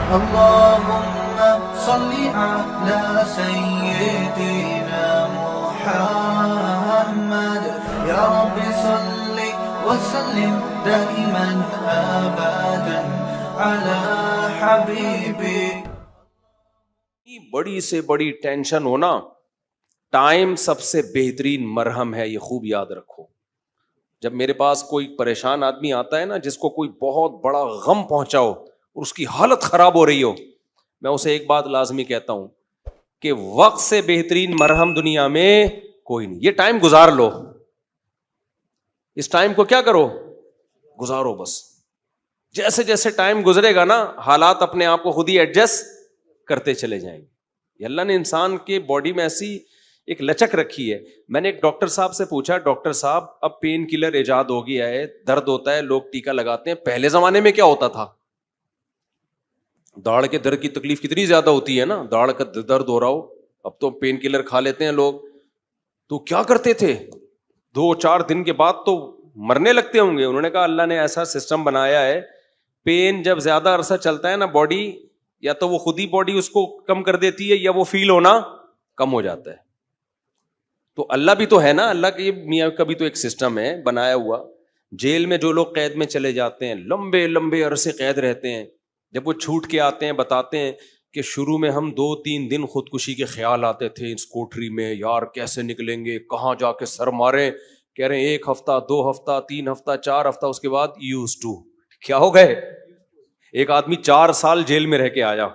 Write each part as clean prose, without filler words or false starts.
اللهم صل على سيدنا محمد يا رب صل وسلم دائما ابدا على حبيبك. بڑی سے بڑی ٹینشن ہونا، ٹائم سب سے بہترین مرہم ہے، یہ خوب یاد رکھو. جب میرے پاس کوئی پریشان آدمی آتا ہے نا، جس کو کوئی بہت بڑا غم پہنچا ہو اور اس کی حالت خراب ہو رہی ہو، میں اسے ایک بات لازمی کہتا ہوں کہ وقت سے بہترین مرہم دنیا میں کوئی نہیں. یہ ٹائم گزار لو، اس ٹائم کو کیا کرو، گزارو بس. جیسے جیسے ٹائم گزرے گا نا، حالات اپنے آپ کو خود ہی ایڈجسٹ کرتے چلے جائیں گے. یہ اللہ نے انسان کے باڈی میں ایسی ایک لچک رکھی ہے. میں نے ایک ڈاکٹر صاحب سے پوچھا، ڈاکٹر صاحب اب پین کلر ایجاد ہو گیا ہے، درد ہوتا ہے، لوگ ٹیکا لگاتے ہیں، پہلے زمانے میں کیا ہوتا تھا؟ داڑ کے درد کی تکلیف کتنی زیادہ ہوتی ہے نا، داڑ کا درد ہو رہا ہو، اب تو پین کلر کھا لیتے ہیں لوگ. تو کیا کرتے تھے؟ 2-4 دن کے بعد تو مرنے لگتے ہوں گے. انہوں نے کہا اللہ نے ایسا سسٹم بنایا ہے، پین جب زیادہ عرصہ چلتا ہے نا، باڈی یا تو وہ خود ہی باڈی اس کو کم کر دیتی ہے یا وہ فیل ہونا کم ہو جاتا ہے. تو اللہ بھی تو ہے نا، اللہ کے میاں کا بھی تو ایک سسٹم ہے بنایا ہوا. جیل میں جو لوگ قید میں چلے جاتے ہیں، لمبے لمبے عرصے قید رہتے ہیں، جب وہ چھوٹ کے آتے ہیں بتاتے ہیں کہ شروع میں ہم 2-3 دن خودکشی کے خیال آتے تھے اس کوٹری میں، یار کیسے نکلیں گے، کہاں جا کے سر ماریں. کہہ رہے ہیں 1 ہفتہ 2 ہفتہ 3 ہفتہ 4 ہفتہ، اس کے بعد یوز ٹو. کیا ہو گئے؟ ایک آدمی 4 سال جیل میں رہ کے آیا،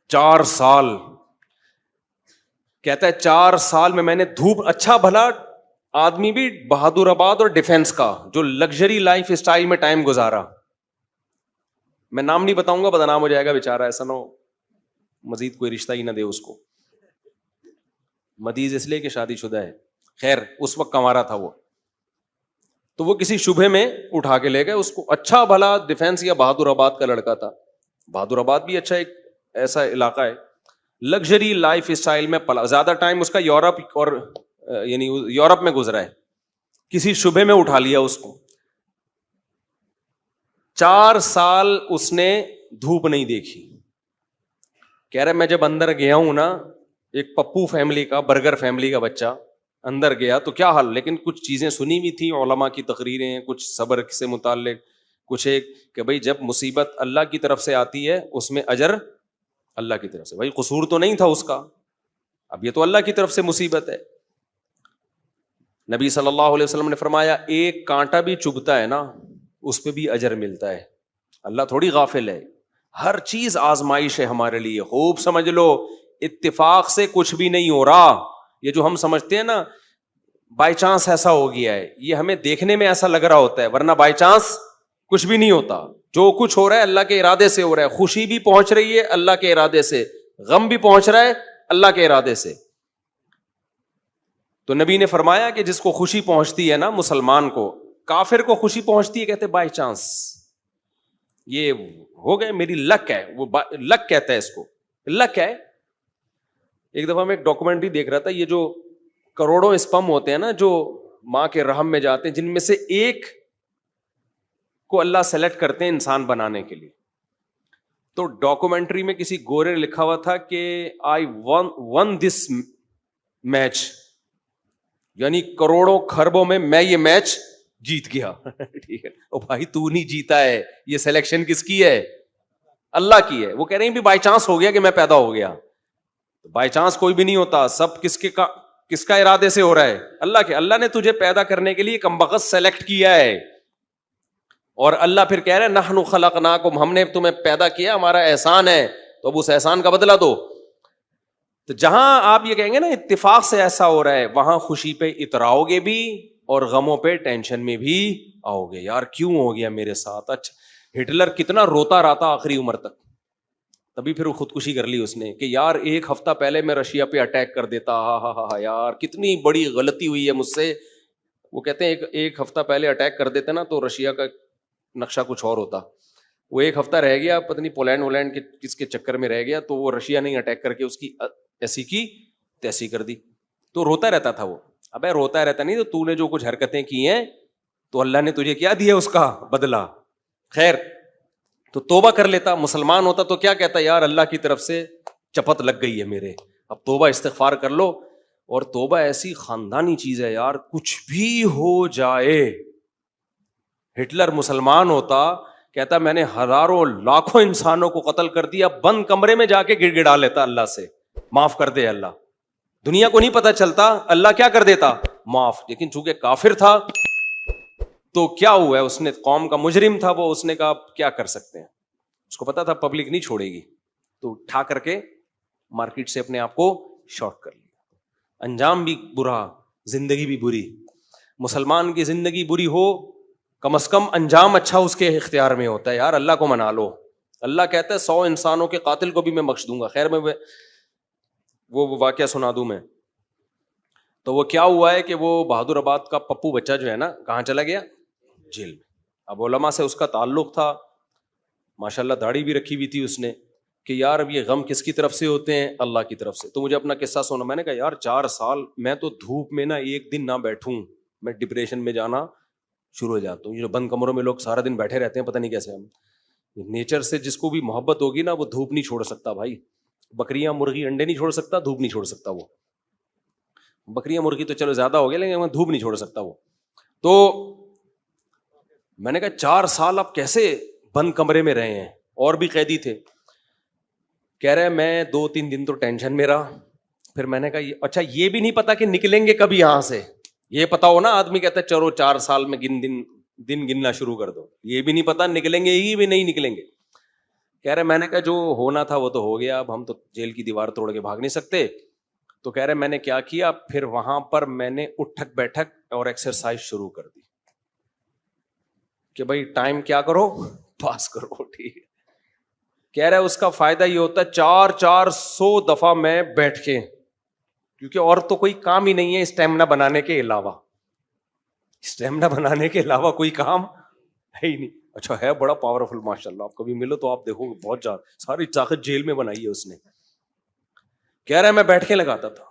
4 سال. کہتا ہے 4 سال میں نے دھوپ، اچھا بھلا آدمی بھی بہادر آباد اور ڈیفینس کا جو لگژری لائف اسٹائل میں ٹائم گزارا. میں نام نہیں بتاؤں گا، بدنام ہو جائے گا بیچارہ، ایسا نہ ہو مزید کوئی رشتہ ہی نہ دے اس کو. مدیز اس لیے کہ شادی شدہ ہے. خیر اس وقت کمارا تھا وہ، تو وہ کسی شبہ میں اٹھا کے لے گئے اس کو. اچھا بھلا ڈیفینس یا بہادر آباد کا لڑکا تھا. بہادر آباد بھی اچھا ایک ایسا علاقہ ہے، لگژری لائف اسٹائل میں پلا. زیادہ ٹائم اس کا یورپ اور یعنی یورپ میں گزرا ہے. کسی شبہ میں اٹھا لیا اس کو. 4 سال اس نے دھوپ نہیں دیکھی. کہہ رہے میں جب اندر گیا ہوں نا، ایک پپو فیملی کا، برگر فیملی کا بچہ اندر گیا تو کیا حال، لیکن کچھ چیزیں سنی بھی تھیں، علماء کی تقریریں، کچھ صبر سے متعلق، کچھ ایک کہ بھائی جب مصیبت اللہ کی طرف سے آتی ہے اس میں اجر اللہ کی طرف سے. بھائی قصور تو نہیں تھا اس کا، اب یہ تو اللہ کی طرف سے مصیبت ہے. نبی صلی اللہ علیہ وسلم نے فرمایا ایک کانٹا بھی چبھتا ہے نا، اس پہ بھی اجر ملتا ہے. اللہ تھوڑی غافل ہے، ہر چیز آزمائش ہے ہمارے لیے. خوب سمجھ لو، اتفاق سے کچھ بھی نہیں ہو رہا. یہ جو ہم سمجھتے ہیں نا بائی چانس ایسا ہو گیا ہے، یہ ہمیں دیکھنے میں ایسا لگ رہا ہوتا ہے، ورنہ بائی چانس کچھ بھی نہیں ہوتا. جو کچھ ہو رہا ہے اللہ کے ارادے سے ہو رہا ہے. خوشی بھی پہنچ رہی ہے اللہ کے ارادے سے، غم بھی پہنچ رہا ہے اللہ کے ارادے سے. تو نبی نے فرمایا کہ جس کو خوشی پہنچتی ہے نا مسلمان کو، کافر کو خوشی پہنچتی ہے کہتے بائی چانس، یہ ہو گئے میری لک ہے. وہ لک کہتا ہے اس کو، لک ہے. ایک دفعہ میں ایک ڈاکومنٹری دیکھ رہا تھا، یہ جو کروڑوں اسپم ہوتے ہیں نا جو ماں کے رحم میں جاتے ہیں، جن میں سے ایک کو اللہ سلیکٹ کرتے ہیں انسان بنانے کے لیے. تو ڈاکومنٹری میں کسی گورے نے لکھا ہوا تھا کہ آئی ون دس میچ، یعنی کروڑوں خربوں میں یہ میچ جیت گیا. ٹھیک ہے، او بھائی تو نہیں جیتا ہے، یہ سلیکشن کس کی ہے؟ اللہ کی ہے. وہ کہہ رہے ہیں بھی بائی چانس ہو گیا کہ میں پیدا ہو گیا. بائی چانس کوئی بھی نہیں ہوتا، سب کس کا ارادے سے ہو رہا ہے؟ اللہ کے. اللہ نے تجھے پیدا کرنے کے لیے کمبخت سلیکٹ کیا ہے، اور اللہ پھر کہہ رہے ہیں نحن خلقناکم، ہم نے تمہیں پیدا کیا، ہمارا احسان ہے، تو اب اس احسان کا بدلہ دو. تو جہاں آپ یہ کہیں گے نا اتفاق سے ایسا ہو رہا ہے، وہاں خوشی پہ اتراؤ گے بھی اور غموں پہ ٹینشن میں بھی آؤ گے. یار کیوں ہو گیا میرے ساتھ؟ اچھا ہٹلر کتنا روتا رہتا آخری عمر تک، تبھی پھر وہ خودکشی کر لی اس نے کہ یار 1 ہفتہ پہلے میں رشیا پہ اٹیک کر دیتا، ہاں یار کتنی بڑی غلطی ہوئی ہے مجھ سے. وہ کہتے ہیں ایک ہفتہ پہلے اٹیک کر دیتے نا تو رشیا کا نقشہ کچھ اور ہوتا. وہ 1 ہفتہ رہ گیا، پتہ نہیں پولینڈ ولینڈ کے کس کے چکر میں رہ گیا، تو وہ رشیا نہیں اٹیک کر کے اس کی ایسی کی تیسی کر دی. تو روتا رہتا تھا وہ. ابے روتا رہتا نہیں، تو نے جو کچھ حرکتیں کی ہیں تو اللہ نے تجھے کیا دیا اس کا بدلہ. خیر تو توبہ کر لیتا. مسلمان ہوتا تو کیا کہتا, یار اللہ کی طرف سے چپت لگ گئی ہے میرے, اب توبہ استغفار کر لو. اور توبہ ایسی خاندانی چیز ہے یار, کچھ بھی ہو جائے. ہٹلر مسلمان ہوتا, کہتا میں نے ہزاروں لاکھوں انسانوں کو قتل کر دیا, بند کمرے میں جا کے گڑ گڑا لیتا اللہ سے, معاف کر دے اللہ. دنیا کو نہیں پتا چلتا, اللہ کیا کر دیتا, معاف. لیکن چونکہ کافر تھا تو کیا ہوا ہے, اس نے قوم کا مجرم تھا وہ, اس نے کہا کیا کر سکتے ہیں, اس کو پتا تھا پبلک نہیں چھوڑے گی, تو اٹھا کر کے مارکیٹ سے اپنے آپ کو شارٹ کر لیا. انجام بھی برا, زندگی بھی بری. مسلمان کی زندگی بری ہو, کم از کم انجام اچھا اس کے اختیار میں ہوتا ہے. یار اللہ کو منا لو, اللہ کہتا ہے 100 انسانوں کے قاتل کو بھی میں بخش دوں گا. خیر میں وہ واقعہ سنا دوں میں. تو وہ کیا ہوا ہے کہ وہ بہادر آباد کا پپو بچہ جو ہے نا, کہاں چلا گیا, جیل میں. اب علماء سے اس کا تعلق تھا, ماشاءاللہ داڑھی بھی رکھی ہوئی تھی اس نے, کہ یار اب یہ غم کس کی طرف سے ہوتے ہیں, اللہ کی طرف سے. تو مجھے اپنا قصہ سنا, میں نے کہا یار 4 سال میں تو دھوپ میں نا ایک دن نہ بیٹھوں, میں ڈپریشن میں جانا شروع ہو جاتا ہوں. یہ جو بند کمروں میں لوگ سارا دن بیٹھے رہتے ہیں, پتہ نہیں کیسے. ہم نیچر سے جس کو بھی محبت ہوگی نا, وہ دھوپ نہیں چھوڑ سکتا بھائی. بکریاں مرغی انڈے نہیں چھوڑ سکتا, دھوپ نہیں چھوڑ سکتا. وہ بکریاں مرغی تو چلو زیادہ ہو گیا, لیکن دھوپ نہیں چھوڑ سکتا وہ. تو میں نے کہا 4 سال اب کیسے بند کمرے میں رہے ہیں, اور بھی قیدی تھے. کہہ رہے میں 2-3 دن تو ٹینشن میں رہا. پھر میں نے کہا اچھا یہ بھی نہیں پتا کہ نکلیں گے کبھی یہاں سے. یہ پتا ہو نا, آدمی کہتا ہے چلو 4 سال میں دن گننا شروع کر دو. یہ بھی نہیں پتا نکلیں گے ہی بھی نہیں نکلیں گے. کہہ رہے میں نے کہا جو ہونا تھا وہ تو ہو گیا, اب ہم تو جیل کی دیوار توڑ کے بھاگ نہیں سکتے. تو کہہ رہے میں نے کیا کیا, پھر وہاں پر میں نے اٹھک بیٹھک اور ایکسرسائز شروع کر دی کہ بھائی ٹائم کیا کرو, پاس کرو. ٹھیک ہے. کہہ رہا ہے اس کا فائدہ یہ ہوتا ہے 400 دفعہ میں بیٹھ کے, کیونکہ اور تو کوئی کام ہی نہیں ہے اسٹیمنا بنانے کے علاوہ. اسٹیمنا بنانے کے علاوہ کوئی کام ہے ہی نہیں. اچھا ہے بڑا پاورفل ماشاءاللہ, آپ کبھی ملو تو آپ دیکھو بہت زیادہ ساری طاقت جیل میں بنائی ہے اس نے. کہہ رہا ہے میں بیٹھ کے لگاتا تھا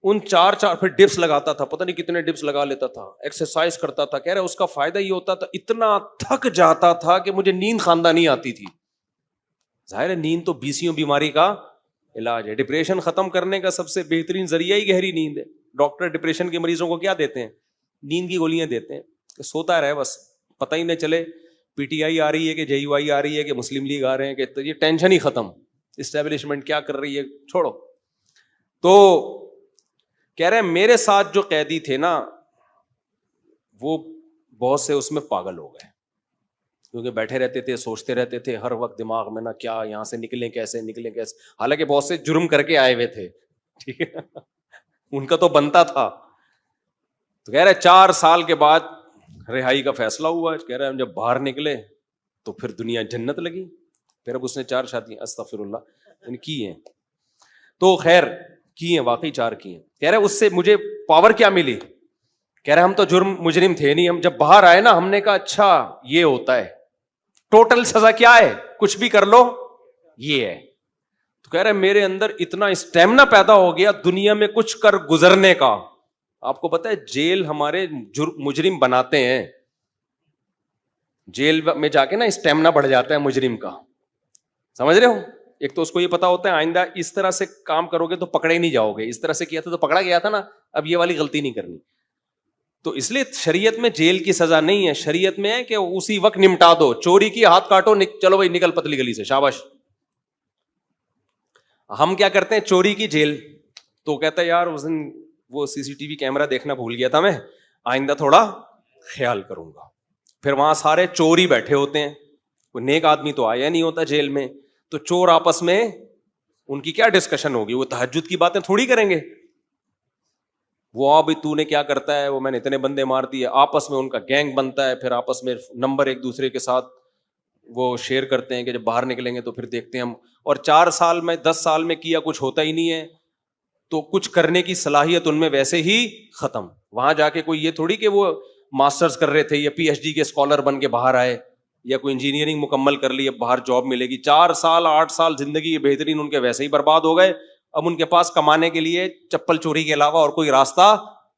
ان 4 پھر ڈپس لگاتا تھا, پتہ نہیں کتنے ڈپس لگا لیتا تھا, ایکسرسائز کرتا تھا. کہہ رہا ہے اس کا فائدہ یہ ہوتا تھا, اتنا تھک جاتا تھا کہ مجھے نیند خاندانی آتی تھی. ظاہر ہے نیند تو 20 بیماری کا علاج ہے. ڈپریشن ختم کرنے کا سب سے بہترین ذریعہ ہی گہری نیند ہے. ڈاکٹر ڈپریشن کے مریضوں کو کیا دیتے ہیں, نیند کی گولیاں دیتے ہیں کہ سوتا رہے بس, پتہ ہی نہ چلے پی ٹی آئی آ رہی ہے کہ جے یو آئی آ رہی ہے کہ مسلم لیگ آ رہے ہیں, کہ یہ ٹینشن ہی ختم, اسٹیبلشمنٹ کیا کر رہی ہے چھوڑو. تو کہہ رہے ہیں میرے ساتھ جو قیدی تھے نا, وہ بہت سے اس میں پاگل ہو گئے, کیونکہ بیٹھے رہتے تھے, سوچتے رہتے تھے ہر وقت دماغ میں نا کیا یہاں سے نکلیں کیسے. حالانکہ بہت سے جرم کر کے آئے ہوئے تھے, ٹھیک ہے, ان کا تو بنتا تھا. تو کہہ رہے 4 سال کے بعد رہائی کا فیصلہ ہوا. کہہ رہے ہم جب باہر نکلے تو پھر دنیا جنت لگی. پھر اب اس نے 4 شادیاں استغفر اللہ کی ہیں. تو خیر کی ہیں, واقعی 4 کی ہیں. کہہ رہے اس سے مجھے پاور کیا ملی. کہہ رہے ہم تو مجرم تھے نہیں, ہم جب باہر آئے نا ہم نے کہا اچھا یہ ہوتا ہے, ٹوٹل سزا کیا ہے, کچھ بھی کر لو یہ ہے. تو کہہ رہے میرے اندر اتنا اسٹیمنا پیدا ہو گیا دنیا میں کچھ کر گزرنے کا. آپ کو پتا ہے جیل ہمارے مجرم بناتے ہیں, جیل میں جا کے نا اسٹیمنا بڑھ جاتا ہے مجرم کا, سمجھ رہے ہو. ایک تو اس کو یہ پتا ہوتا ہے آئندہ اس طرح سے کام کرو گے تو پکڑے ہی نہیں جاؤ گے, اس طرح سے کیا تھا تو پکڑا گیا تھا نا, اب یہ والی غلطی نہیں کرنی. تو اس لیے شریعت میں جیل کی سزا نہیں ہے, شریعت میں ہے کہ اسی وقت نمٹا دو. چوری کی ہاتھ کاٹو, چلو بھائی نکل پتلی گلی سے, شاباش. ہم کیا کرتے ہیں چوری کی جیل, تو کہتا ہے یار اس دن وہ سی سی ٹی وی کیمرہ دیکھنا بھول گیا تھا, میں آئندہ تھوڑا خیال کروں گا. پھر وہاں سارے چور ہی بیٹھے ہوتے ہیں, کوئی نیک آدمی تو آیا نہیں ہوتا جیل میں. تو چور آپس میں ان کی کیا ڈسکشن ہوگی, وہ تہجد کی باتیں تھوڑی کریں گے. وہ ابھی تو نے کیا کرتا ہے, وہ میں نے اتنے بندے مار دیے, آپس میں ان کا گینگ بنتا ہے. پھر آپس میں نمبر ایک دوسرے کے ساتھ وہ شیئر کرتے ہیں کہ جب باہر نکلیں گے تو پھر دیکھتے ہیں ہم. اور 4 سال میں 10 سال میں کیا کچھ ہوتا ہی نہیں ہے, تو کچھ کرنے کی صلاحیت ان میں ویسے ہی ختم. وہاں جا کے کوئی یہ تھوڑی کہ وہ ماسٹرز کر رہے تھے یا پی ایچ ڈی کے اسکالر بن کے باہر آئے, یا کوئی انجینئرنگ مکمل کر لی اب باہر جاب ملے گی. 4 سال 8 سال زندگی بہترین ان کے ویسے ہی برباد ہو گئے. اب ان کے پاس کمانے کے لیے چپل چوری کے علاوہ اور کوئی راستہ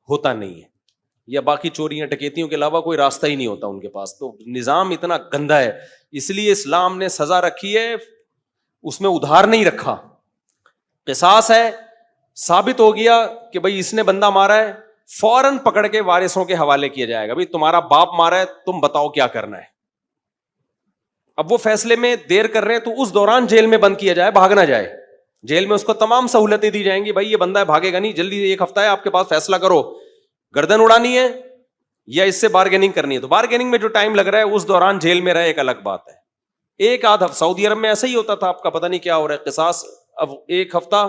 ہوتا نہیں ہے. یا باقی چوریاں ڈکیتیوں کے علاوہ کوئی راستہ ہی نہیں ہوتا ان کے پاس. تو نظام اتنا گندا ہے, اس لیے اسلام نے سزا رکھی ہے, اس میں ادھار نہیں رکھا. قصاص ہے, ثابت ہو گیا کہ بھائی اس نے بندہ مارا ہے, فوراً پکڑ کے وارثوں کے حوالے کیا جائے گا, بھائی تمہارا باپ مارا ہے, تم بتاؤ کیا کرنا ہے. اب وہ فیصلے میں دیر کر رہے ہیں تو اس دوران جیل میں بند کیا جائے, بھاگ نہ جائے. جیل میں اس کو تمام سہولتیں دی جائیں گی, بھائی یہ بندہ ہے بھاگے گا نہیں, جلدی 1 ہفتہ ہے آپ کے پاس, فیصلہ کرو, گردن اڑانی ہے یا اس سے بارگیننگ کرنی ہے. تو بارگیننگ میں جو ٹائم لگ رہا ہے اس دوران جیل میں رہے ایک الگ بات ہے. ایک آدھ ہفتہ سعودی عرب میں ایسا ہی ہوتا تھا, آپ کا پتہ نہیں کیا ہو رہا ہے. قصاص اب 1 ہفتہ,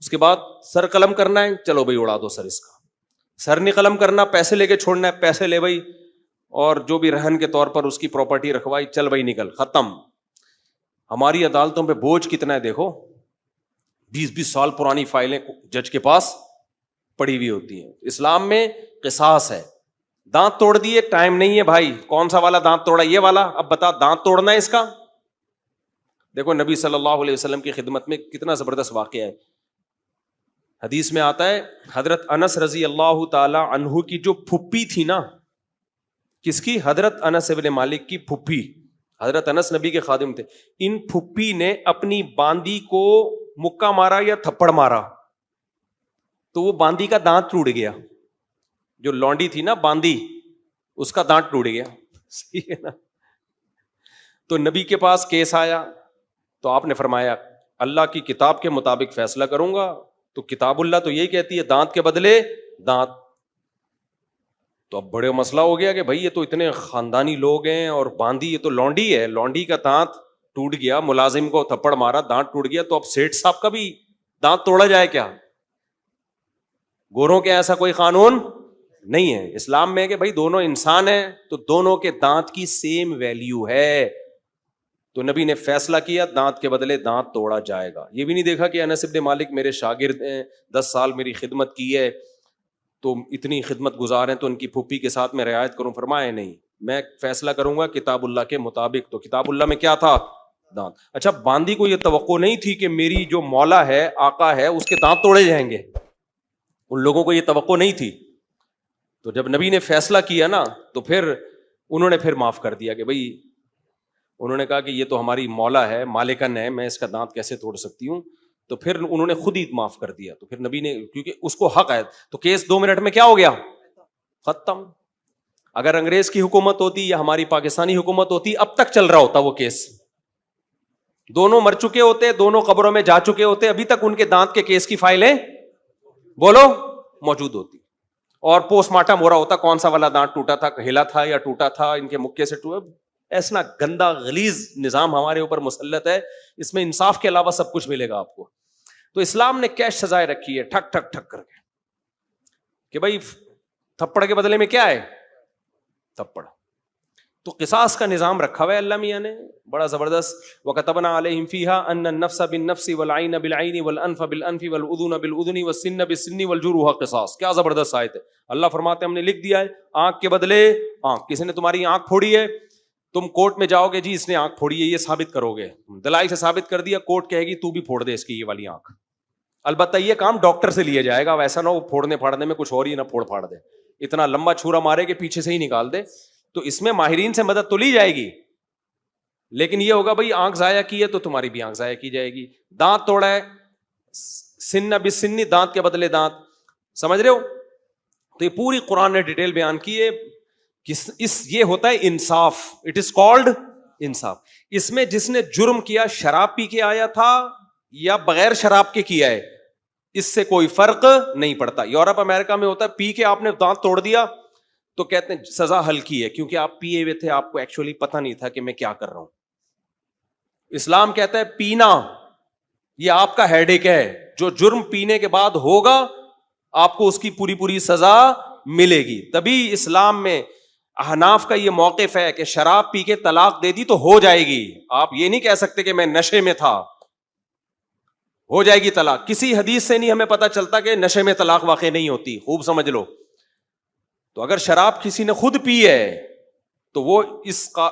اس کے بعد سر قلم کرنا ہے, چلو بھائی اڑا دو سر اس کا. سر نہیں قلم کرنا, پیسے لے کے چھوڑنا ہے, پیسے لے بھائی, اور جو بھی رہن کے طور پر اس کی پراپرٹی رکھوائی, چل بھائی نکل, ختم. ہماری عدالتوں پہ بوجھ کتنا ہے دیکھو, 20 سال پرانی فائلیں جج کے پاس پڑی ہوئی ہوتی ہیں. اسلام میں قصاص ہے. دانت توڑ دیے, ٹائم نہیں ہے بھائی, کون سا والا دانت توڑا, یہ والا, اب بتا دانت توڑنا ہے اس کا. دیکھو نبی صلی اللہ علیہ وسلم کی خدمت میں کتنا زبردست واقعہ ہے. حدیث میں آتا ہے حضرت انس رضی اللہ تعالی عنہ کی جو پھپھی تھی نا, کس کی؟ حضرت انس ابن مالک کی پھپھی. حضرت انس نبی کے خادم تھے. ان پھپھی نے اپنی باندی کو مکہ مارا یا تھپڑ مارا تو وہ باندی کا دانت ٹوٹ گیا. جو لونڈی تھی نا باندی, اس کا دانت ٹوٹ گیا. صحیح ہے نا. تو نبی کے پاس کیس آیا تو آپ نے فرمایا اللہ کی کتاب کے مطابق فیصلہ کروں گا. تو کتاب اللہ تو یہی کہتی ہے دانت کے بدلے دانت. تو اب بڑے مسئلہ ہو گیا کہ بھائی یہ تو اتنے خاندانی لوگ ہیں, اور باندی یہ تو لونڈی ہے, لونڈی کا دانت ٹوٹ گیا, ملازم کو تھپڑ مارا دانت ٹوٹ گیا, تو اب سیٹھ صاحب کا بھی دانت توڑا جائے کیا؟ گوروں کے ایسا کوئی قانون نہیں ہے. اسلام میں کہ بھائی دونوں انسان ہیں تو دونوں کے دانت کی سیم ویلیو ہے. تو نبی نے فیصلہ کیا دانت کے بدلے دانت توڑا جائے گا. یہ بھی نہیں دیکھا کہ انس ابن مالک میرے شاگرد ہیں, 10 سال میری خدمت کی ہے, تو اتنی خدمت گزار ہیں, تو ان کی پھوپھی کے ساتھ میں رعایت کروں. فرمایا نہیں, میں فیصلہ کروں گا کتاب اللہ کے مطابق. تو کتاب اللہ میں کیا تھا؟ دانت. اچھا باندی کو یہ توقع نہیں تھی کہ میری جو مولا ہے, آقا ہے, اس کے دانت توڑے جائیں گے. ان لوگوں کو یہ توقع نہیں تھی. تو جب نبی نے فیصلہ کیا نا تو پھر انہوں نے پھر معاف کر دیا کہ بھائی, انہوں نے کہا کہ یہ تو ہماری مولا ہے, مالکن ہے, میں اس کا دانت کیسے توڑ سکتی ہوں. تو پھر انہوں نے خود ہی معاف کر دیا. تو پھر نبی نے, کیونکہ اس کو حق ہے, تو کیس 2 منٹ میں کیا ہو گیا؟ ختم. اگر انگریز کی حکومت ہوتی یا ہماری پاکستانی حکومت ہوتی, اب تک چل رہا ہوتا وہ کیس. دونوں مر چکے ہوتے, دونوں قبروں میں جا چکے ہوتے, ابھی تک ان کے دانت کے کیس کی فائلیں بولو موجود ہوتی, اور پوسٹ مارٹم ہو رہا ہوتا کون سا والا دانت ٹوٹا تھا, ہلا تھا یا ٹوٹا تھا, ان کے مکے سے ٹوٹا. ایسا گندا غلیظ نظام ہمارے اوپر مسلط ہے. اس میں انصاف کے علاوہ سب کچھ ملے گا آپ کو. تو اسلام نے کیا سزائیں رکھی ہے, ٹھک ٹھک ٹھک کر کے, کہ بھائی تھپڑ کے بدلے میں کیا ہے؟ تھپڑ. تو قصاص کا نظام رکھا ہوا ہے اللہ میاں نے بڑا زبردست. وَكَتَبْنَا عَلَيْهِمْ فِيهَا أَنَّ النَّفْسَ بِالنَّفْسِ وَالْعَيْنَ بِالْعَيْنِ وَالْأَنْفَ بِالْأَنْفِ وَالْأُذُنَ بِالْأُذُنِ وَالسِّنَّ بِالسِّنِّ وَالْجُرُوحَ قِصَاص. کیا زبردست آیت ہے. اللہ فرماتے ہیں ہم نے لکھ دیا ہے, آنکھ کے بدلے آنکھ. کسی نے تمہاری آنکھ پھوڑی ہے, تم کورٹ میں جاؤ گے, جی اس نے آنکھ پھوڑی ہے, یہ ثابت کرو گے, دلائل سے ثابت کر دیا, کورٹ کہے گی تو بھی پھوڑ دے اس کی یہ والی آنکھ. البتہ یہ کام ڈاکٹر سے لیا جائے گا, ویسا نہ ہو پھوڑنے پھاڑنے میں کچھ اور ہی نہ پھوڑ پھاڑ دے, اتنا لمبا چھورا مارے کہ پیچھے سے ہی نکال دے. تو اس میں ماہرین سے مدد تو لی جائے گی, لیکن یہ ہوگا بھائی آنکھ ضائع کی ہے تو تمہاری بھی آنکھ ضائع کی جائے گی. دانت توڑا ہے, سن بسنی, دانت کے بدلے دانت. سمجھ رہے ہو؟ تو یہ پوری قرآن نے ڈیٹیل بیان کی ہے. یہ ہوتا ہے انصاف. اٹ از کالڈ انصاف. اس میں جس نے جرم کیا شراب پی کے آیا تھا یا بغیر شراب کے کیا ہے, اس سے کوئی فرق نہیں پڑتا. یورپ امریکہ میں ہوتا ہے پی کے آپ نے دانت توڑ دیا تو کہتے ہیں سزا ہلکی ہے, کیونکہ آپ پیے ہوئے تھے, آپ کو ایکچولی پتہ نہیں تھا کہ میں کیا کر رہا ہوں. اسلام کہتا ہے پینا یہ آپ کا ہیڈ ایک ہے, جو جرم پینے کے بعد ہوگا آپ کو اس کی پوری پوری سزا ملے گی. تبھی اسلام میں احناف کا یہ موقف ہے کہ شراب پی کے طلاق دے دی تو ہو جائے گی. آپ یہ نہیں کہہ سکتے کہ میں نشے میں تھا, ہو جائے گی طلاق. کسی حدیث سے نہیں ہمیں پتہ چلتا کہ نشے میں طلاق واقع نہیں ہوتی, خوب سمجھ لو. تو اگر شراب کسی نے خود پی ہے تو وہ اس کا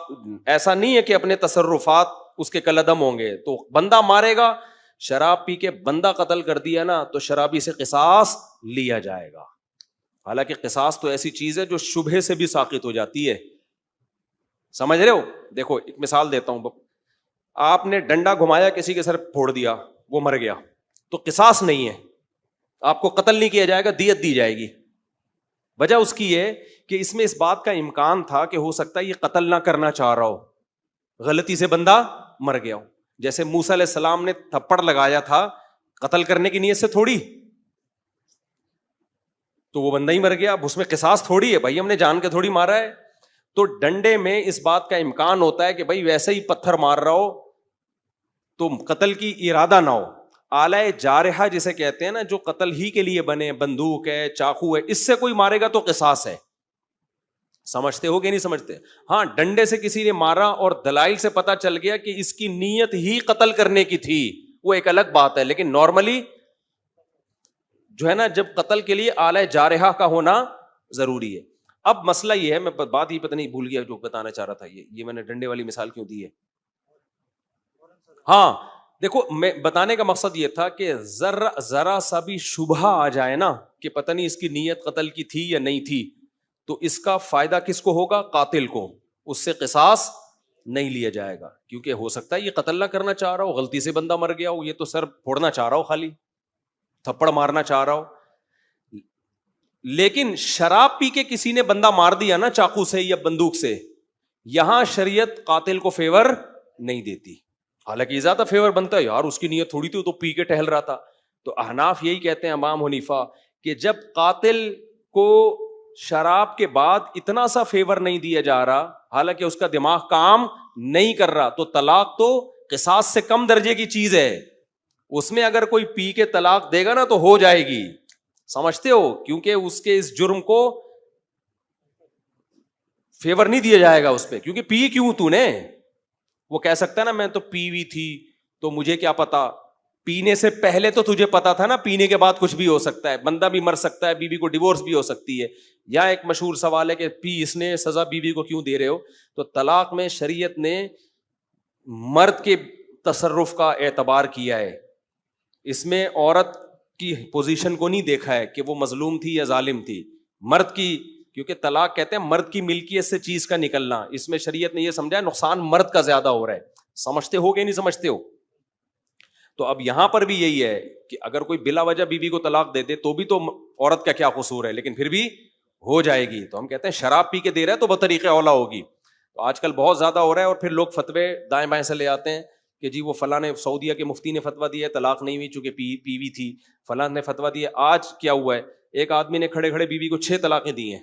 ایسا نہیں ہے کہ اپنے تصرفات اس کے کالعدم ہوں گے, تو بندہ مارے گا. شراب پی کے بندہ قتل کر دیا نا تو شرابی سے قصاص لیا جائے گا. حالانکہ قصاص تو ایسی چیز ہے جو شبہ سے بھی ساقط ہو جاتی ہے. سمجھ رہے ہو؟ دیکھو ایک مثال دیتا ہوں. آپ نے ڈنڈا گھمایا, کسی کے سر پھوڑ دیا, وہ مر گیا, تو قصاص نہیں ہے, آپ کو قتل نہیں کیا جائے گا, دیت دی جائے گی. وجہ اس کی ہے کہ اس میں اس بات کا امکان تھا کہ ہو سکتا ہے یہ قتل نہ کرنا چاہ رہا ہو, غلطی سے بندہ مر گیا ہو. جیسے موسیٰ علیہ السلام نے تھپڑ لگایا تھا قتل کرنے کی نیت سے تھوڑی, تو وہ بندہ ہی مر گیا. اب اس میں قصاص تھوڑی ہے بھائی, ہم نے جان کے تھوڑی مارا ہے. تو ڈنڈے میں اس بات کا امکان ہوتا ہے کہ بھائی ویسے ہی پتھر مار رہا ہو تو قتل کی ارادہ نہ ہو. آلہ جارحہ جسے کہتے ہیں نا, جو قتل ہی کے لیے بنے, بندوق ہے, چاقو ہے, اس سے کوئی مارے گا تو قصاص ہے. سمجھتے ہو کہ نہیں سمجھتے؟ ہاں, ڈنڈے سے کسی نے مارا اور دلائل سے پتا چل گیا کہ اس کی نیت ہی قتل کرنے کی تھی, وہ ایک الگ بات ہے. لیکن نارملی جو ہے نا, جب قتل کے لیے آلہ جارحہ کا ہونا ضروری ہے. اب مسئلہ یہ ہے, میں بات ہی پتہ نہیں بھول گیا جو بتانا چاہ رہا تھا. یہ میں نے ڈنڈے والی مثال کیوں دی ہے؟ ہاں دیکھو, میں بتانے کا مقصد یہ تھا کہ ذرا سا بھی شبہ آ جائے نا کہ پتہ نہیں اس کی نیت قتل کی تھی یا نہیں تھی, تو اس کا فائدہ کس کو ہوگا؟ قاتل کو. اس سے قصاص نہیں لیا جائے گا, کیونکہ ہو سکتا ہے یہ قتل نہ کرنا چاہ رہا ہو, غلطی سے بندہ مر گیا ہو, یہ تو سر پھوڑنا چاہ رہا ہو, خالی تھپڑ مارنا چاہ رہا ہو. لیکن شراب پی کے کسی نے بندہ مار دیا نا چاقو سے یا بندوق سے, یہاں شریعت قاتل کو فیور نہیں دیتی. حالانکہ یہ زیادہ فیور بنتا ہے, یار اس کی نیت تھوڑی تھی, تو پی کے ٹہل رہا تھا. تو احناف یہی کہتے ہیں, امام حنیفہ, کہ جب قاتل کو شراب کے بعد اتنا سا فیور نہیں دیا جا رہا, حالانکہ اس کا دماغ کام نہیں کر رہا, تو طلاق تو قصاص سے کم درجے کی چیز ہے. اس میں اگر کوئی پی کے طلاق دے گا نا تو ہو جائے گی. سمجھتے ہو؟ کیونکہ اس کے اس جرم کو فیور نہیں دیا جائے گا اس پہ, کیونکہ پی کیوں تو نے. وہ کہہ سکتا ہے نا میں تو پی ہوئی تھی تو مجھے کیا پتا, پینے سے پہلے تو تجھے پتا تھا نا, پینے کے بعد کچھ بھی ہو سکتا ہے, بندہ بھی مر سکتا ہے, بیوی کو ڈیورس بھی ہو سکتی ہے. یا ایک مشہور سوال ہے کہ پی اس نے, سزا بیوی کو کیوں دے رہے ہو؟ تو طلاق میں شریعت نے مرد کے تصرف کا اعتبار کیا ہے, اس میں عورت کی پوزیشن کو نہیں دیکھا ہے کہ وہ مظلوم تھی یا ظالم تھی. مرد کی, کیونکہ طلاق کہتے ہیں مرد کی ملکیت سے چیز کا نکلنا, اس میں شریعت نے یہ سمجھا نقصان مرد کا زیادہ ہو رہا ہے. سمجھتے ہو کہ نہیں سمجھتے ہو؟ تو اب یہاں پر بھی یہی ہے کہ اگر کوئی بلا وجہ بیوی کو طلاق دے دے تو بھی تو عورت کا کیا قصور ہے, لیکن پھر بھی ہو جائے گی. تو ہم کہتے ہیں شراب پی کے دے رہا ہے تو بطریقے اولا ہوگی. تو آج کل بہت زیادہ ہو رہا ہے, اور پھر لوگ فتوے دائیں بائیں سے لے آتے ہیں کہ جی وہ فلاں نے, سعودیہ کے مفتی نے فتویٰ دیا ہے طلاق نہیں ہوئی چونکہ پی ہوئی تھی, فلاں نے فتویٰ دیا. آج کیا ہوا ہے, ایک آدمی نے کھڑے کھڑے بیوی کو 6 طلاقیں دی ہیں,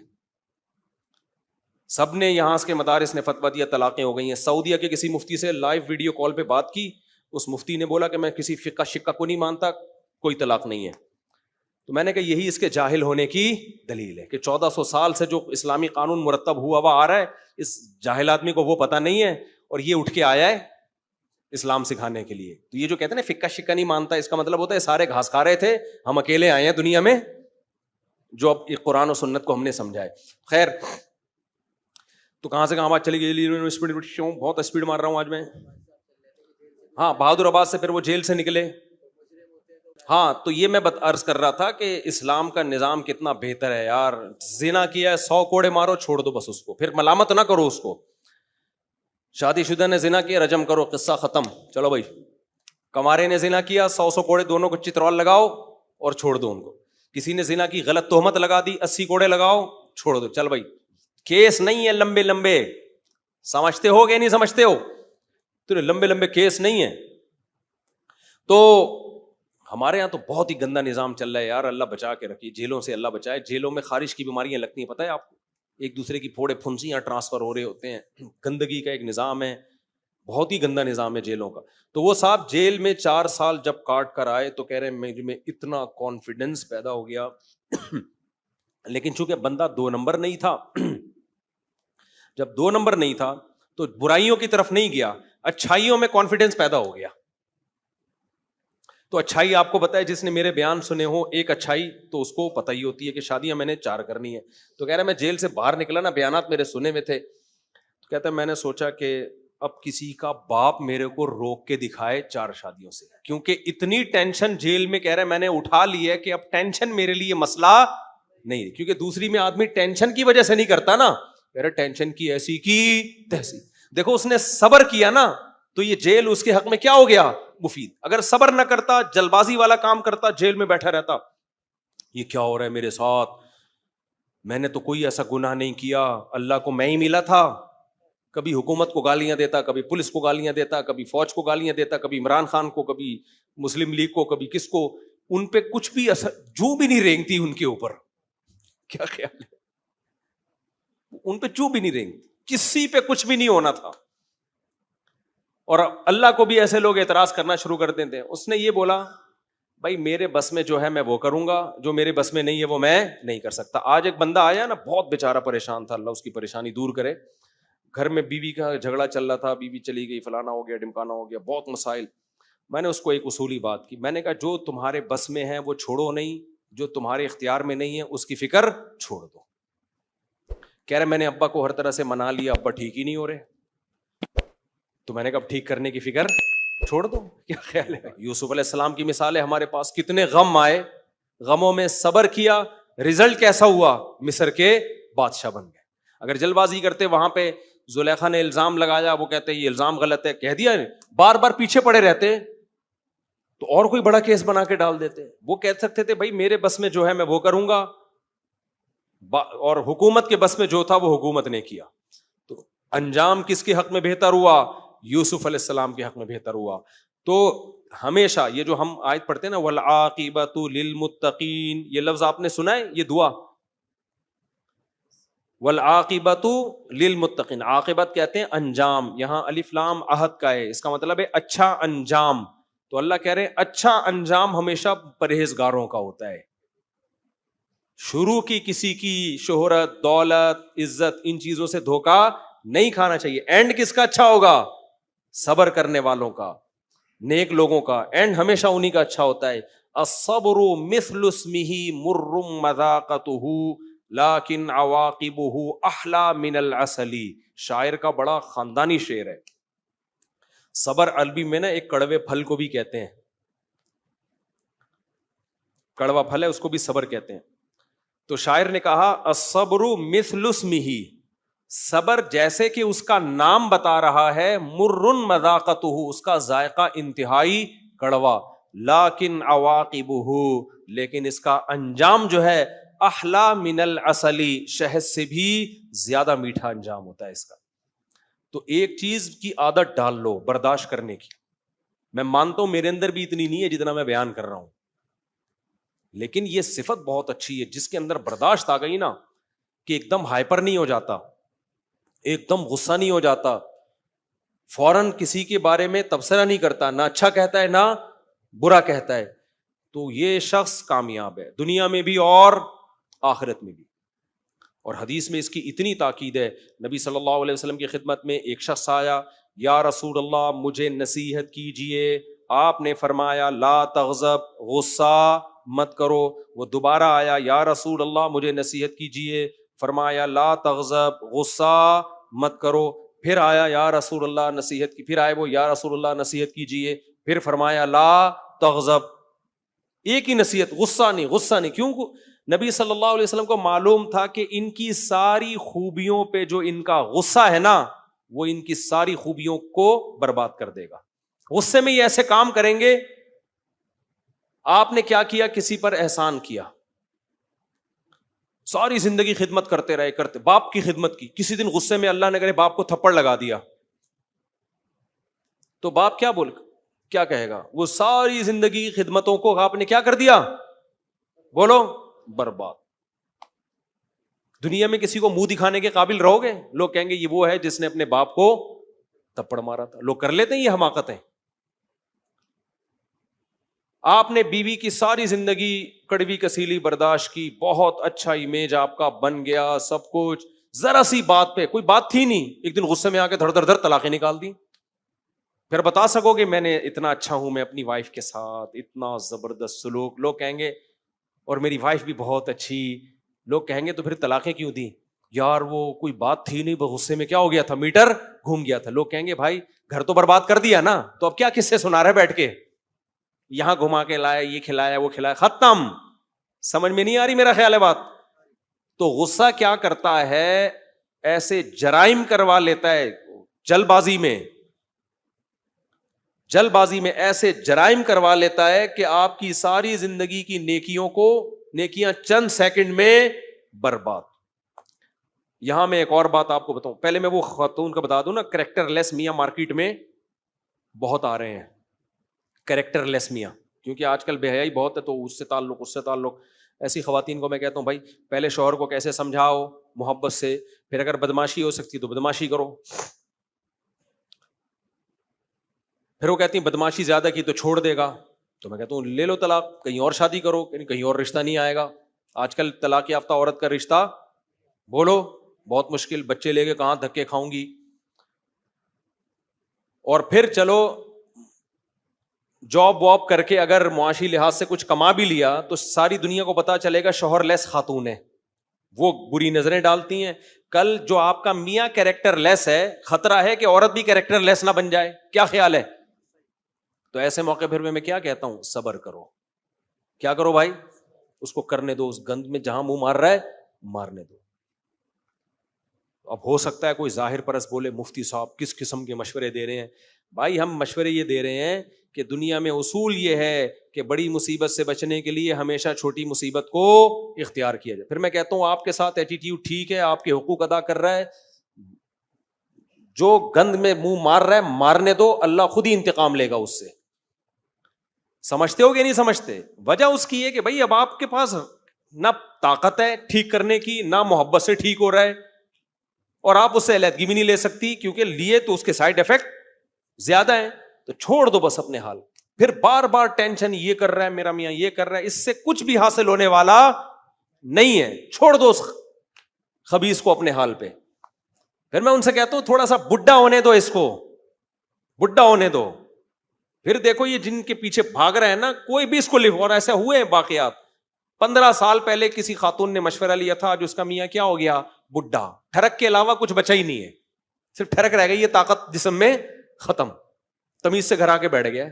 سب نے یہاں کے مدارس نے فتویٰ دیا, طلاقیں ہو گئی ہیں. سعودیہ کے کسی مفتی سے لائیو ویڈیو کال پہ بات کی, اس مفتی نے بولا کہ میں کسی فقہ شقہ کو نہیں مانتا, کوئی طلاق نہیں ہے. تو میں نے کہا یہی اس کے جاہل ہونے کی دلیل ہے کہ 1400 سال سے جو اسلامی قانون مرتب ہوا ہوا آ رہا ہے, اس جاہل آدمی کو وہ پتہ نہیں ہے, اور یہ اٹھ کے آیا ہے اسلام سکھانے کے لیے. تو یہ جو کہتے ہیں نا فقہ شقہ نہیں مانتا, اس کا مطلب ہوتا ہے سارے گھاس کھا رہے تھے, ہم اکیلے آئے ہیں دنیا میں جو اب قرآن و سنت کو ہم نے سمجھا ہے. خیر, تو کہاں سے کہاں بات چلی گئی, بہت اسپیڈ مار رہا ہوں آج میں. ہاں, بہادر آباد سے پھر وہ جیل سے نکلے. ہاں, تو یہ میں عرض کر رہا تھا کہ اسلام کا نظام کتنا بہتر ہے یار. زنا کیا ہے 100 کوڑے مارو, چھوڑ دو بس اس کو, پھر ملامت نہ کرو اس کو. شادی شدہ نے زنا کیا, رجم کرو, قصہ ختم, چلو بھائی. کمارے نے زنا کیا, 100 کوڑے دونوں کو چترول لگاؤ اور چھوڑ دو ان کو. کسی نے زنا کی غلط تہمت لگا دی, 80 کوڑے لگاؤ, چھوڑ دو, چل بھائی. کیس نہیں ہے لمبے لمبے, سمجھتے ہو کہ نہیں سمجھتے ہو؟ تو لمبے لمبے کیس نہیں ہے. تو ہمارے یہاں تو بہت ہی گندا نظام چل رہا ہے یار, اللہ بچا کے رکھیے, جیلوں سے اللہ بچائے. جیلوں میں خارش کی بیماریاں لگتی ہیں, پتہ ہے آپ کو, ایک دوسرے کی پھوڑے پھنسیاں ٹرانسفر ہو رہے ہوتے ہیں. گندگی کا ایک نظام ہے, بہت ہی گندا نظام ہے جیلوں کا. تو وہ صاحب جیل میں 4 سال جب کاٹ کر آئے تو کہہ رہے ہیں میں اتنا کانفیڈنس پیدا ہو گیا, لیکن چونکہ بندہ 2 نمبر نہیں تھا, جب 2 نمبر نہیں تھا تو برائیوں کی طرف نہیں گیا, اچھائیوں میں کانفیڈنس پیدا ہو گیا. تو اچھائی آپ کو بتائے, جس نے میرے بیان سنے ہو, ایک اچھائی تو اس کو پتہ ہی ہوتی ہے کہ شادیاں میں نے 4 کرنی ہے. تو کہہ رہا میں جیل سے باہر نکلا نا, بیانات میرے سنے میں تھے, تو کہتا ہے میں نے سوچا کہ اب کسی کا باپ میرے کو روک کے دکھائے 4 شادیوں سے, کیونکہ اتنی ٹینشن جیل میں, کہہ رہے میں نے اٹھا لی ہے کہ اب ٹینشن میرے لیے مسئلہ نہیں, کیونکہ دوسری میں آدمی ٹینشن کی وجہ سے نہیں کرتا نا, میرا ٹینشن کی ایسی کی تیسی. دیکھو اس نے صبر کیا نا تو یہ جیل اس کے حق میں کیا ہو گیا, مفید. اگر صبر نہ کرتا, جلد بازی والا کام کرتا, جیل میں بیٹھا رہتا, یہ کیا ہو رہا ہے میرے ساتھ, میں نے تو کوئی ایسا گناہ نہیں کیا, اللہ کو میں ہی ملا تھا. کبھی حکومت کو گالیاں دیتا, کبھی پولیس کو گالیاں دیتا, کبھی فوج کو گالیاں دیتا, کبھی عمران خان کو, کبھی مسلم لیگ کو, کبھی کس کو. ان پہ کچھ بھی اثر جو بھی نہیں رینگتی ان کے اوپر. کیا خیال ہے, ان پہ جو بھی نہیں رینگتی, کسی پہ کچھ بھی نہیں ہونا تھا. اور اللہ کو بھی ایسے لوگ اعتراض کرنا شروع کر دیتے ہیں. اس نے یہ بولا بھائی میرے بس میں جو ہے میں وہ کروں گا, جو میرے بس میں نہیں ہے وہ میں نہیں کر سکتا. آج ایک بندہ آیا نا, بہت بیچارہ پریشان تھا, اللہ اس کی پریشانی دور کرے. گھر میں بیوی کا جھگڑا چل رہا تھا, بیوی چلی گئی, فلانا ہو گیا, ڈمکانا ہو گیا, بہت مسائل. میں نے اس کو ایک اصولی بات کی, میں نے کہا جو تمہارے بس میں ہے وہ چھوڑو نہیں, جو تمہارے اختیار میں نہیں ہے اس کی فکر چھوڑ دو. کہہ رہے میں نے ابا کو ہر طرح سے منا لیا, ابا ٹھیک ہی نہیں ہو رہے. تو میں نے کہا ٹھیک کرنے کی فکر چھوڑ دو. کیا خیال ہے, یوسف علیہ السلام کی مثال ہے ہمارے پاس. کتنے غم آئے, غموں میں صبر کیا, رزلٹ کیسا ہوا, مصر کے بادشاہ بن گئے. اگر جلد بازی کرتے, وہاں پہ زلیخا نے الزام لگایا, وہ کہتے یہ الزام غلط ہے, کہہ دیا, بار بار پیچھے پڑے رہتے تو اور کوئی بڑا کیس بنا کے ڈال دیتے. وہ کہہ سکتے تھے بھائی میرے بس میں جو ہے میں وہ کروں گا, اور حکومت کے بس میں جو تھا وہ حکومت نے کیا. تو انجام کس کے حق میں بہتر ہوا, یوسف علیہ السلام کے حق میں بہتر ہوا. تو ہمیشہ یہ جو ہم آیت پڑھتے ہیں نا, والعاقبۃ للمتقین, یہ لفظ آپ نے سنا ہے, یہ دعا والعاقبۃ للمتقین. عاقبت کہتے ہیں انجام, یہاں الف لام عہد کا ہے, اس کا مطلب ہے اچھا انجام. تو اللہ کہہ رہے ہیں اچھا انجام ہمیشہ پرہیزگاروں کا ہوتا ہے. شروع کی کسی کی شہرت, دولت, عزت, ان چیزوں سے دھوکا نہیں کھانا چاہیے. اینڈ کس کا اچھا ہوگا, صبر کرنے والوں کا, نیک لوگوں کا. اینڈ ہمیشہ انہی کا اچھا ہوتا ہے. الصبر مثل اسمہ مر مذاقتہ لیکن عواقبہ احلی من العسل. شاعر کا بڑا خاندانی شعر ہے. صبر عربی میں نا ایک کڑوے پھل کو بھی کہتے ہیں, کڑوا پھل ہے اس کو بھی صبر کہتے ہیں. تو شاعر نے کہا الصبر مثل اسمہ, صبر جیسے کہ اس کا نام بتا رہا ہے, مر مذاقتہ, اس کا ذائقہ انتہائی کڑوا, لیکن عواقبہ, لیکن اس کا انجام جو ہے احلی من العسل, شہد سے بھی زیادہ میٹھا انجام ہوتا ہے اس کا. تو ایک چیز کی عادت ڈال لو برداشت کرنے کی. میں مانتا ہوں میرے اندر بھی اتنی نہیں ہے جتنا میں بیان کر رہا ہوں, لیکن یہ صفت بہت اچھی ہے جس کے اندر برداشت آ گئی نا, کہ ایک دم ہائپر نہیں ہو جاتا, ایک دم غصہ نہیں ہو جاتا, فوراً کسی کے بارے میں تبصرہ نہیں کرتا, نہ اچھا کہتا ہے نہ برا کہتا ہے. تو یہ شخص کامیاب ہے دنیا میں بھی اور آخرت میں بھی. اور حدیث میں اس کی اتنی تاکید ہے, نبی صلی اللہ علیہ وسلم کی خدمت میں ایک شخص آیا, یا رسول اللہ مجھے نصیحت کیجئے. آپ نے فرمایا لا تغضب, غصہ مت کرو. وہ دوبارہ آیا, یا رسول اللہ مجھے نصیحت کیجئے. فرمایا لا تغضب, غصہ مت کرو. پھر آیا, یا رسول اللہ نصیحت کی. پھر آئے وہ, یا رسول اللہ نصیحت کیجئے. پھر فرمایا لا تغضب. ایک ہی نصیحت, غصہ نہیں, غصہ نہیں. کیوں؟ نبی صلی اللہ علیہ وسلم کو معلوم تھا کہ ان کی ساری خوبیوں پہ جو ان کا غصہ ہے نا, وہ ان کی ساری خوبیوں کو برباد کر دے گا. غصے میں یہ ایسے کام کریں گے. آپ نے کیا کیا, کسی پر احسان کیا, ساری زندگی خدمت کرتے رہے, کرتے, باپ کی خدمت کی, کسی دن غصے میں اللہ نے کرے باپ کو تھپڑ لگا دیا, تو باپ کیا کہے گا؟ وہ ساری زندگی خدمتوں کو آپ نے کیا کر دیا, بولو, برباد. دنیا میں کسی کو منہ دکھانے کے قابل رہو گے؟ لوگ کہیں گے یہ وہ ہے جس نے اپنے باپ کو تھپڑ مارا تھا. لوگ کر لیتے ہیں یہ حماقتیں. آپ نے بیوی کی ساری زندگی کڑوی کسیلی برداشت کی, بہت اچھا امیج آپ کا بن گیا, سب کچھ, ذرا سی بات پہ, کوئی بات تھی نہیں, ایک دن غصے میں آ کے دھڑ دھڑ دھڑ طلاقیں نکال دی. پھر بتا سکو گے میں نے اتنا اچھا ہوں میں اپنی وائف کے ساتھ, اتنا زبردست سلوک. لوگ کہیں گے اور میری وائف بھی بہت اچھی. لوگ کہیں گے تو پھر طلاقیں کیوں دی یار, وہ کوئی بات تھی نہیں, غصے میں کیا ہو گیا تھا, میٹر گھوم گیا تھا. لوگ کہیں گے بھائی گھر تو برباد کر دیا نا, تو اب کیا قصے سنا رہے بیٹھ کے, یہاں گھما کے لایا, یہ کھلایا, وہ کھلایا, ختم. سمجھ میں نہیں آ رہی میرا خیال ہے بات. تو غصہ کیا کرتا ہے, ایسے جرائم کروا لیتا ہے جلد بازی میں ایسے جرائم کروا لیتا ہے کہ آپ کی ساری زندگی کی نیکیاں چند سیکنڈ میں برباد. یہاں میں ایک اور بات آپ کو بتاؤں, پہلے میں وہ خاتون کا بتا دوں نا, کریکٹر لیس میاں مارکیٹ میں بہت آ رہے ہیں, کریکٹر لیس میاں, کیونکہ آج کل بے حیائی بہت ہے, تو اس سے تعلق. ایسی خواتین کو میں کہتا ہوں بھائی پہلے شوہر کو کیسے سمجھاؤ محبت سے, پھر اگر بدماشی ہو سکتی تو بدماشی کرو, پھر وہ کہتی ہیں بدماشی زیادہ کی تو چھوڑ دے گا, تو میں کہتا ہوں لے لو طلاق, کہیں اور شادی کرو, کہیں اور رشتہ نہیں آئے گا. آج کل طلاق یافتہ عورت کا رشتہ بولو بہت مشکل, بچے لے کے کہاں دھکے کھاؤں گی. اور پھر چلو جاب واب کر کے اگر معاشی لحاظ سے کچھ کما بھی لیا تو ساری دنیا کو پتا چلے گا شوہر لیس خاتون ہے, وہ بری نظریں ڈالتی ہیں. کل جو آپ کا میاں کیریکٹر لیس ہے, خطرہ ہے کہ عورت بھی کیریکٹر لیس نہ بن جائے. کیا خیال ہے؟ تو ایسے موقع پھر میں کیا کہتا ہوں, صبر کرو. کیا کرو بھائی, اس کو کرنے دو, اس گند میں جہاں منہ مار رہا ہے مارنے دو. اب ہو سکتا ہے کوئی ظاہر پرست بولے مفتی صاحب کس قسم کے مشورے دے رہے ہیں. بھائی ہم مشورے یہ دے رہے ہیں کہ دنیا میں اصول یہ ہے کہ بڑی مصیبت سے بچنے کے لیے ہمیشہ چھوٹی مصیبت کو اختیار کیا جائے. پھر میں کہتا ہوں آپ کے ساتھ ایٹیٹیوڈ ٹھیک ہے, آپ کے حقوق ادا کر رہا ہے, جو گند میں منہ مار رہا ہے مارنے دو, اللہ خود ہی انتقام لے گا اس سے. سمجھتے ہو کہ نہیں سمجھتے؟ وجہ اس کی ہے کہ بھائی اب آپ کے پاس نہ طاقت ہے ٹھیک کرنے کی, نہ محبت سے ٹھیک ہو رہا ہے, اور آپ اس سے علیحدگی بھی نہیں لے سکتی کیونکہ لیے تو اس کے سائڈ افیکٹ زیادہ ہیں. تو چھوڑ دو بس اپنے حال. پھر بار بار ٹینشن, یہ کر رہا ہے میرا میاں, یہ کر رہا ہے, اس سے کچھ بھی حاصل ہونے والا نہیں ہے. چھوڑ دو اس خبیث کو اپنے حال پہ. پھر میں ان سے کہتا ہوں تھوڑا سا بڈھا ہونے دو, اس کو بڈھا ہونے دو. پھر دیکھو یہ جن کے پیچھے بھاگ رہے ہیں نا, کوئی بھی اس کو لکھ, اور ایسے ہوئے ہیں واقعات. 15 سال پہلے کسی خاتون نے مشورہ لیا تھا, آج اس کا میاں کیا ہو گیا, بڈھا. ٹھرک کے علاوہ کچھ بچا ہی نہیں ہے, صرف ٹھرک رہ گئی, یہ طاقت جسم میں ختم, تمیز سے گھر آ کے بیٹھ گیا.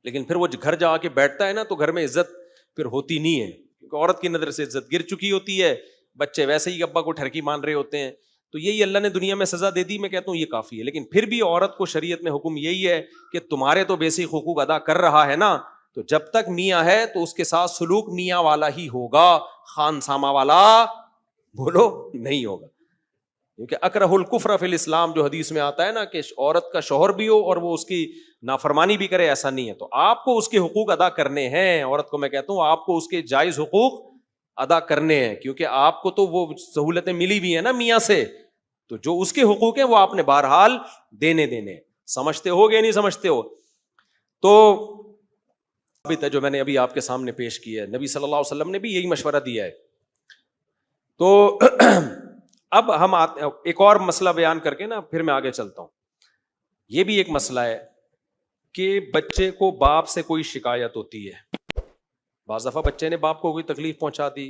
لیکن پھر وہ گھر جا کے بیٹھتا ہے نا تو گھر میں عزت پھر ہوتی نہیں ہے, کیونکہ عورت کی نظر سے عزت گر چکی ہوتی ہے, بچے ویسے ہی ابا کو ٹھرکی مان رہے ہوتے ہیں. تو یہی اللہ نے دنیا میں سزا دے دی. میں کہتا ہوں یہ کافی ہے. لیکن پھر بھی عورت کو شریعت میں حکم یہی ہے کہ تمہارے تو بیسک حقوق ادا کر رہا ہے نا, تو جب تک میاں ہے تو اس کے ساتھ سلوک میاں والا ہی ہوگا, خان سامہ والا بولو نہیں ہوگا. کیونکہ اکرہ الکفر فی الاسلام جو حدیث میں آتا ہے نا کہ عورت کا شوہر بھی ہو اور وہ اس کی نافرمانی بھی کرے, ایسا نہیں ہے. تو آپ کو اس کے حقوق ادا کرنے ہیں. عورت کو میں کہتا ہوں آپ کو اس کے جائز حقوق ادا کرنے ہیں, کیونکہ آپ کو تو وہ سہولتیں ملی بھی ہیں نا میاں سے, تو جو اس کے حقوق ہیں وہ آپ نے بہرحال دینے. سمجھتے ہو گے نہیں سمجھتے ہو؟ تو ثابت ہے جو میں نے ابھی آپ کے سامنے پیش کیا ہے, نبی صلی اللہ علیہ وسلم نے بھی یہی مشورہ دیا ہے. تو اب ہم ایک اور مسئلہ بیان کر کے نا پھر میں آگے چلتا ہوں. یہ بھی ایک مسئلہ ہے کہ بچے کو باپ سے کوئی شکایت ہوتی ہے. بعض دفعہ بچے نے باپ کو کوئی تکلیف پہنچا دی,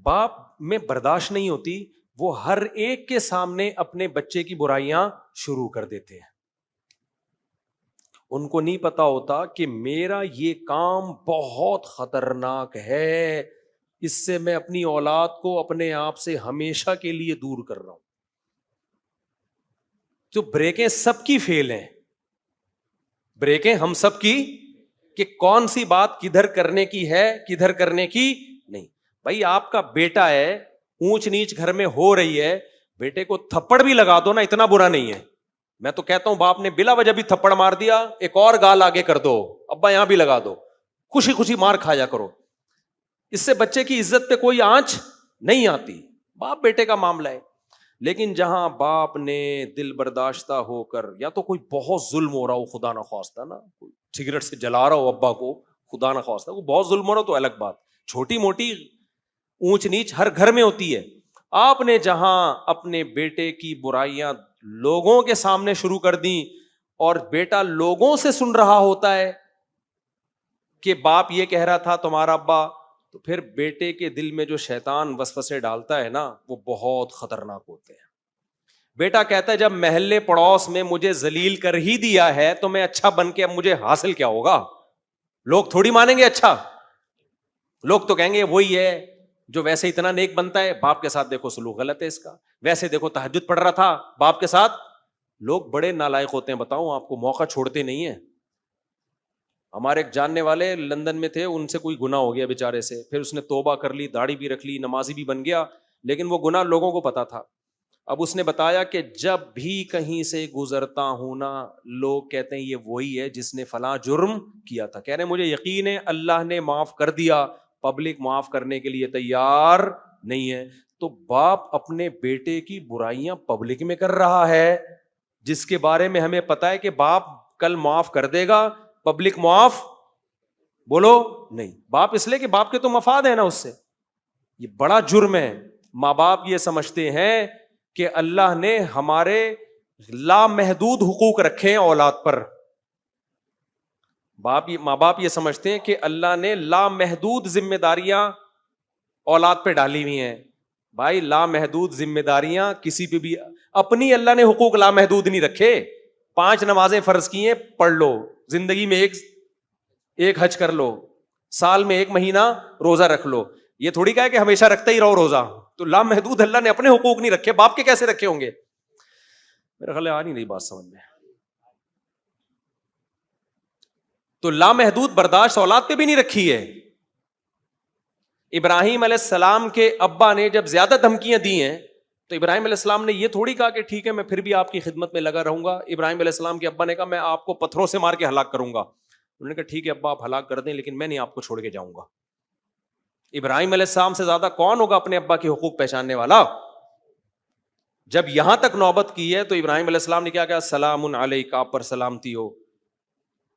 باپ میں برداشت نہیں ہوتی, وہ ہر ایک کے سامنے اپنے بچے کی برائیاں شروع کر دیتے ہیں. ان کو نہیں پتا ہوتا کہ میرا یہ کام بہت خطرناک ہے, اس سے میں اپنی اولاد کو اپنے آپ سے ہمیشہ کے لیے دور کر رہا ہوں. جو بریکیں سب کی فیل ہیں, بریکیں ہم سب کی, کہ کون سی بات کدھر کرنے کی ہے کدھر کرنے کی نہیں. بھائی آپ کا بیٹا ہے, اونچ نیچ گھر میں ہو رہی ہے, بیٹے کو تھپڑ بھی لگا دو نا, اتنا برا نہیں ہے. میں تو کہتا ہوں باپ نے بلا وجہ بھی تھپڑ مار دیا, ایک اور گال آگے کر دو, ابا یہاں بھی لگا دو, خوشی خوشی مار کھایا کرو. اس سے بچے کی عزت پہ کوئی آنچ نہیں آتی. باپ بیٹے کا معاملہ ہے. لیکن جہاں باپ نے دل برداشتہ ہو کر, یا تو کوئی بہت ظلم ہو رہا ہو خدا نہ خواستہ, نا کوئی سگریٹ سے جلا رہا ہو ابا کو خدا نہ خواستہ, وہ بہت ظلم ہو رہا تو الگ بات, چھوٹی موٹی اونچ نیچ ہر گھر میں ہوتی ہے. آپ نے جہاں اپنے بیٹے کی برائیاں لوگوں کے سامنے شروع کر دیں, اور بیٹا لوگوں سے سن رہا ہوتا ہے کہ باپ یہ کہہ رہا تھا تمہارا ابا, تو پھر بیٹے کے دل میں جو شیطان وسوسے ڈالتا ہے نا وہ بہت خطرناک ہوتے ہیں. بیٹا کہتا ہے جب محلے پڑوس میں مجھے ذلیل کر ہی دیا ہے تو میں اچھا بن کے اب مجھے حاصل کیا ہوگا؟ لوگ تھوڑی مانیں گے اچھا, لوگ تو کہیں گے وہی ہے جو ویسے اتنا نیک بنتا ہے، باپ کے ساتھ دیکھو سلوک غلط ہے اس کا. ویسے دیکھو تہجد پڑھ رہا تھا باپ کے ساتھ. لوگ بڑے نالائق ہوتے ہیں، بتاؤں آپ کو، موقع چھوڑتے نہیں ہیں. ہمارے ایک جاننے والے لندن میں تھے، ان سے کوئی گناہ ہو گیا بیچارے سے، پھر اس نے توبہ کر لی، داڑھی بھی رکھ لی، نمازی بھی بن گیا، لیکن وہ گناہ لوگوں کو پتا تھا. اب اس نے بتایا کہ جب بھی کہیں سے گزرتا ہوں نا، لوگ کہتے ہیں یہ وہی ہے جس نے فلاں جرم کیا تھا. کہہ رہے ہیں مجھے یقین ہے اللہ نے معاف کر دیا، پبلک معاف کرنے کے لیے تیار نہیں ہے. تو باپ اپنے بیٹے کی برائیاں پبلک میں کر رہا ہے، جس کے بارے میں ہمیں پتا ہے کہ باپ کل معاف کر دے گا، پبلک معاف بولو نہیں. باپ اس لیے کہ باپ کے تو مفاد ہے نا اس سے. یہ بڑا جرم ہے. ماں باپ یہ سمجھتے ہیں کہ اللہ نے ہمارے لامحدود حقوق رکھے ہیں اولاد پر. ماں باپ یہ سمجھتے ہیں کہ اللہ نے لامحدود ذمہ داریاں اولاد پہ ڈالی ہوئی ہیں. بھائی لامحدود ذمہ داریاں کسی پہ بھی، اپنی اللہ نے حقوق لامحدود نہیں رکھے. 5 نمازیں فرض کی ہیں، پڑھ لو. زندگی میں ایک حج کر لو. سال میں 1 مہینہ روزہ رکھ لو. یہ تھوڑی کہا کہ ہمیشہ رکھتا ہی رہو روزہ. تو لامحدود اللہ نے اپنے حقوق نہیں رکھے، باپ کے کیسے رکھے ہوں گے؟ میرا خیال آ نہیں بات سمجھ میں. تو لامحدود برداشت اولاد پہ بھی نہیں رکھی ہے. ابراہیم علیہ السلام کے ابا نے جب زیادہ دھمکیاں دی ہیں تو ابراہیم علیہ السلام نے یہ تھوڑی کہا کہ ٹھیک ہے میں پھر بھی آپ کی خدمت میں لگا رہوں گا. ابراہیم علیہ السلام کے ابا نے کہا میں آپ کو پتھروں سے مار کے ہلاک کروں گا. انہوں نے کہا ٹھیک ہے ابا آپ ہلاک کر دیں، لیکن میں نہیں آپ کو چھوڑ کے جاؤں گا. ابراہیم علیہ السلام سے زیادہ کون ہوگا اپنے ابا کے حقوق پہچاننے والا؟ جب یہاں تک نوبت کی ہے تو ابراہیم علیہ السلام نے کیا کہا؟ سلام علیک، آپ پر سلامتی ہو.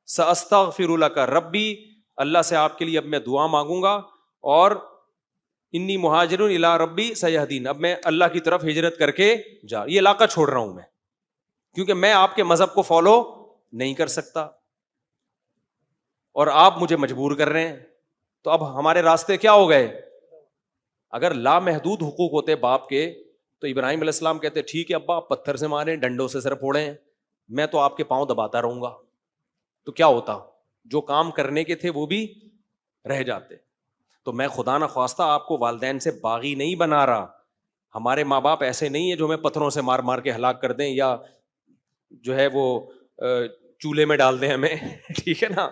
ساستغفر لک ربی، اللہ سے آپ کے لیے اب میں دعا مانگوں گا. اور انی مہاجر الی ربی سیہدین، اب میں اللہ کی طرف ہجرت کر کے یہ علاقہ چھوڑ رہا ہوں میں، کیونکہ میں آپ کے مذہب کو فالو نہیں کر سکتا اور آپ مجھے مجبور کر رہے ہیں. تو اب ہمارے راستے کیا ہو گئے؟ اگر لامحدود حقوق ہوتے باپ کے تو ابراہیم علیہ السلام کہتے ٹھیک ہے ابا آپ پتھر سے ماریں، ڈنڈوں سے سر پھوڑیں، میں تو آپ کے پاؤں دباتا رہوں گا. تو کیا ہوتا؟ جو کام کرنے کے تھے وہ بھی رہ جاتے. تو میں خدا نہ خواستہ آپ کو والدین سے باغی نہیں بنا رہا. ہمارے ماں باپ ایسے نہیں ہے جو ہمیں پتھروں سے مار مار کے ہلاک کر دیں یا جو ہے وہ چولہے میں ڈال دیں ہمیں. ٹھیک ہے نا،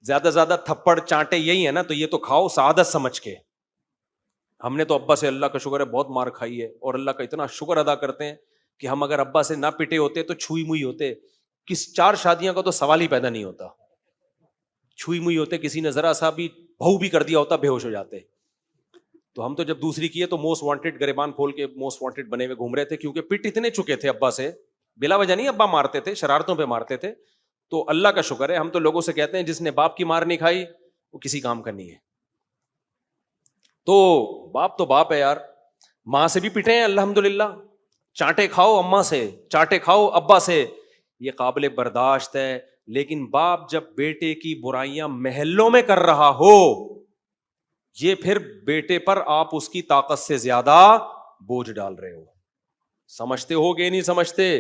زیادہ زیادہ تھپڑ چانٹے یہی ہے نا، تو یہ تو کھاؤ سعادت سمجھ کے. ہم نے تو ابا سے اللہ کا شکر ہے بہت مار کھائی ہے، اور اللہ کا اتنا شکر ادا کرتے ہیں کہ ہم اگر ابا سے نہ پٹے ہوتے تو چھوئی موئی ہوتے. 4 شادیاں کا تو سوال ہی پیدا نہیں ہوتا. چھوئی موئی ہوتے، کسی نے ذرا سا بھی بھو بھی کر دیا ہوتا بے ہوش ہو جاتے. تو ہم تو جب دوسری کیے تو موسٹ وانٹیڈ گریبان کھول کے موسٹ وانٹیڈ بنے ہوئے گھوم رہے تھے، کیونکہ پٹ اتنے چکے تھے ابا سے، بلا وجہ نہیں ابا مارتے تھے، شرارتوں پہ مارتے تھے. تو اللہ کا شکر ہے، ہم تو لوگوں سے کہتے ہیں جس نے باپ کی مار نہیں کھائی وہ کسی کام کا نہیں ہے. تو باپ ہے یار. ماں سے بھی پٹے ہیں الحمدللہ، چانٹے کھاؤ اماں سے، چانٹے کھاؤ ابا سے، یہ قابل برداشت ہے. لیکن باپ جب بیٹے کی برائیاں محلوں میں کر رہا ہو، یہ پھر بیٹے پر آپ اس کی طاقت سے زیادہ بوجھ ڈال رہے ہو. سمجھتے ہو گے نہیں سمجھتے؟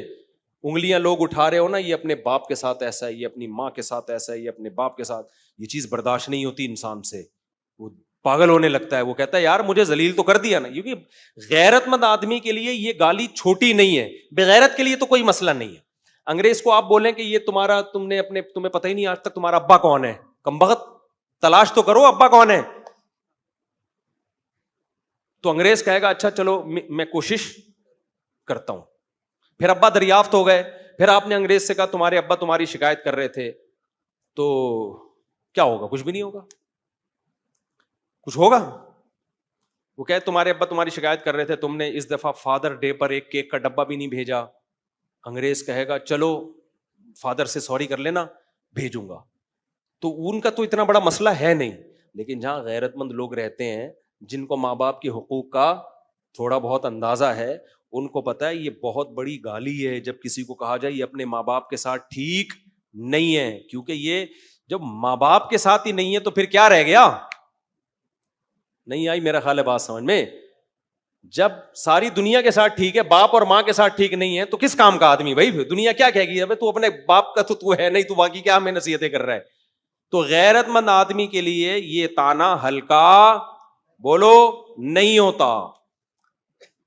انگلیاں لوگ اٹھا رہے ہو نا، یہ اپنے باپ کے ساتھ ایسا ہے، یہ اپنی ماں کے ساتھ ایسا ہے، یہ اپنے باپ کے ساتھ. یہ چیز برداشت نہیں ہوتی انسان سے، وہ پاگل ہونے لگتا ہے. وہ کہتا ہے یار مجھے ذلیل تو کر دیا نا. کیونکہ غیرت مند آدمی کے لیے یہ گالی چھوٹی نہیں ہے، بغیرت کے لیے تو کوئی مسئلہ نہیں ہے. انگریز کو آپ بولیں کہ یہ تمہیں پتہ ہی نہیں آج تک تمہارا ابا کون ہے، کمبخت تلاش تو کرو ابا کون ہے. تو انگریز کہے گا اچھا چلو میں کوشش کرتا ہوں. پھر ابا دریافت ہو گئے، پھر آپ نے انگریز سے کہا تمہارے ابا تمہاری شکایت کر رہے تھے، تو کیا ہوگا؟ کچھ بھی نہیں ہوگا. کچھ ہوگا؟ وہ کہے تمہارے ابا تمہاری شکایت کر رہے تھے، تم نے اس دفعہ فادر ڈے پر ایک کیک کا ڈبہ بھی نہیں بھیجا. انگریز کہے گا چلو فادر سے سوری کر لینا، بھیجوں گا. تو ان کا تو اتنا بڑا مسئلہ ہے نہیں. لیکن جہاں غیرت مند لوگ رہتے ہیں، جن کو ماں باپ کے حقوق کا تھوڑا بہت اندازہ ہے، ان کو پتا ہے یہ بہت بڑی گالی ہے جب کسی کو کہا جائے یہ اپنے ماں باپ کے ساتھ ٹھیک نہیں ہے. کیونکہ یہ جب ماں باپ کے ساتھ ہی نہیں ہے تو پھر کیا رہ گیا؟ نہیں آئی میرا خیال ہے بات سمجھ میں. جب ساری دنیا کے ساتھ ٹھیک ہے، باپ اور ماں کے ساتھ ٹھیک نہیں ہے تو کس کام کا آدمی بھائی؟ دنیا کیا کہے گی؟ ابے تو اپنے باپ کا تو ہے نہیں، تو باقی کیا ہمیں نصیحتیں کر رہا ہے. تو غیرت مند آدمی کے لیے یہ تانا ہلکا بولو نہیں ہوتا.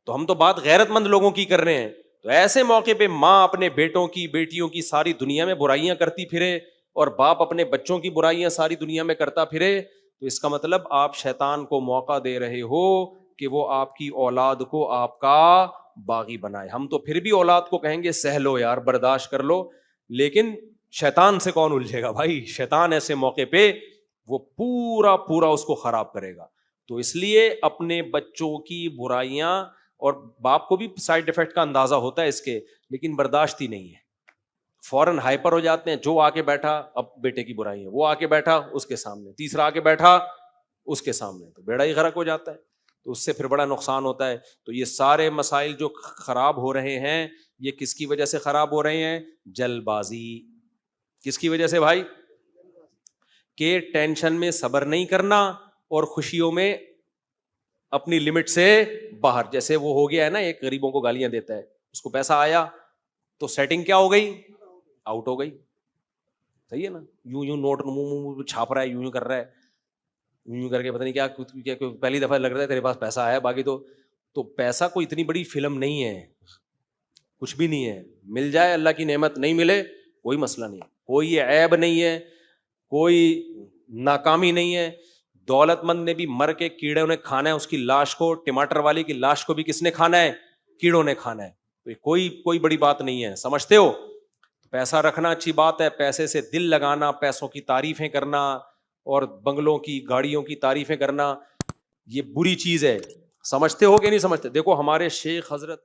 تو ہم تو بات غیرت مند لوگوں کی کر رہے ہیں. تو ایسے موقع پہ ماں اپنے بیٹوں کی بیٹیوں کی ساری دنیا میں برائیاں کرتی پھرے اور باپ اپنے بچوں کی برائیاں ساری دنیا میں کرتا پھرے, تو اس کا مطلب آپ شیطان کو موقع دے رہے ہو کہ وہ آپ کی اولاد کو آپ کا باغی بنائے. ہم تو پھر بھی اولاد کو کہیں گے سہ لو یار, برداشت کر لو, لیکن شیطان سے کون الجھے گا بھائی. شیطان ایسے موقع پہ وہ پورا اس کو خراب کرے گا. تو اس لیے اپنے بچوں کی برائیاں, اور باپ کو بھی سائڈ افیکٹ کا اندازہ ہوتا ہے اس کے, لیکن برداشت ہی نہیں ہے, فوراً ہائپر ہو جاتے ہیں. جو آ کے بیٹھا اب بیٹے کی برائی ہے, وہ آ کے بیٹھا اس کے سامنے, تیسرا آ کے بیٹھا اس کے سامنے, تو بیڑا ہی غرق ہو جاتا ہے. تو اس سے پھر بڑا نقصان ہوتا ہے. تو یہ سارے مسائل جو خراب ہو رہے ہیں, یہ کس کی وجہ سے خراب ہو رہے ہیں؟ جلد بازی. کس کی وجہ سے بھائی؟ کہ ٹینشن میں صبر نہیں کرنا اور خوشیوں میں اپنی لمٹ سے باہر. جیسے وہ ہو گیا ہے نا, ایک غریبوں کو گالیاں دیتا ہے, اس کو پیسہ آیا تو سیٹنگ کیا ہو گئی؟ آؤٹ ہو گئی. صحیح ہے نا, یوں نوٹ منہ چھاپ رہا ہے, یوں کر رہا ہے, یوں کر کے پتہ نہیں کیا پہلی دفعہ لگ رہا ہے تیرے پاس پیسہ آیا, باقی تو پیسہ کوئی اتنی بڑی فلم نہیں ہے, کچھ بھی نہیں ہے. مل جائے اللہ کی نعمت, نہیں ملے کوئی مسئلہ نہیں, کوئی عیب نہیں ہے, کوئی ناکامی نہیں ہے. دولت مند نے بھی مر کے کیڑوں نے کھانا ہے اس کی لاش کو, ٹماٹر والی کی لاش کو بھی کس نے کھانا ہے؟ کیڑوں نے کھانا ہے. کوئی بڑی بات نہیں ہے, سمجھتے ہو؟ پیسہ رکھنا اچھی بات ہے, پیسے سے دل لگانا, پیسوں کی تعریفیں کرنا اور بنگلوں کی گاڑیوں کی تعریفیں کرنا یہ بری چیز ہے. سمجھتے ہو کہ نہیں سمجھتے؟ دیکھو ہمارے شیخ حضرت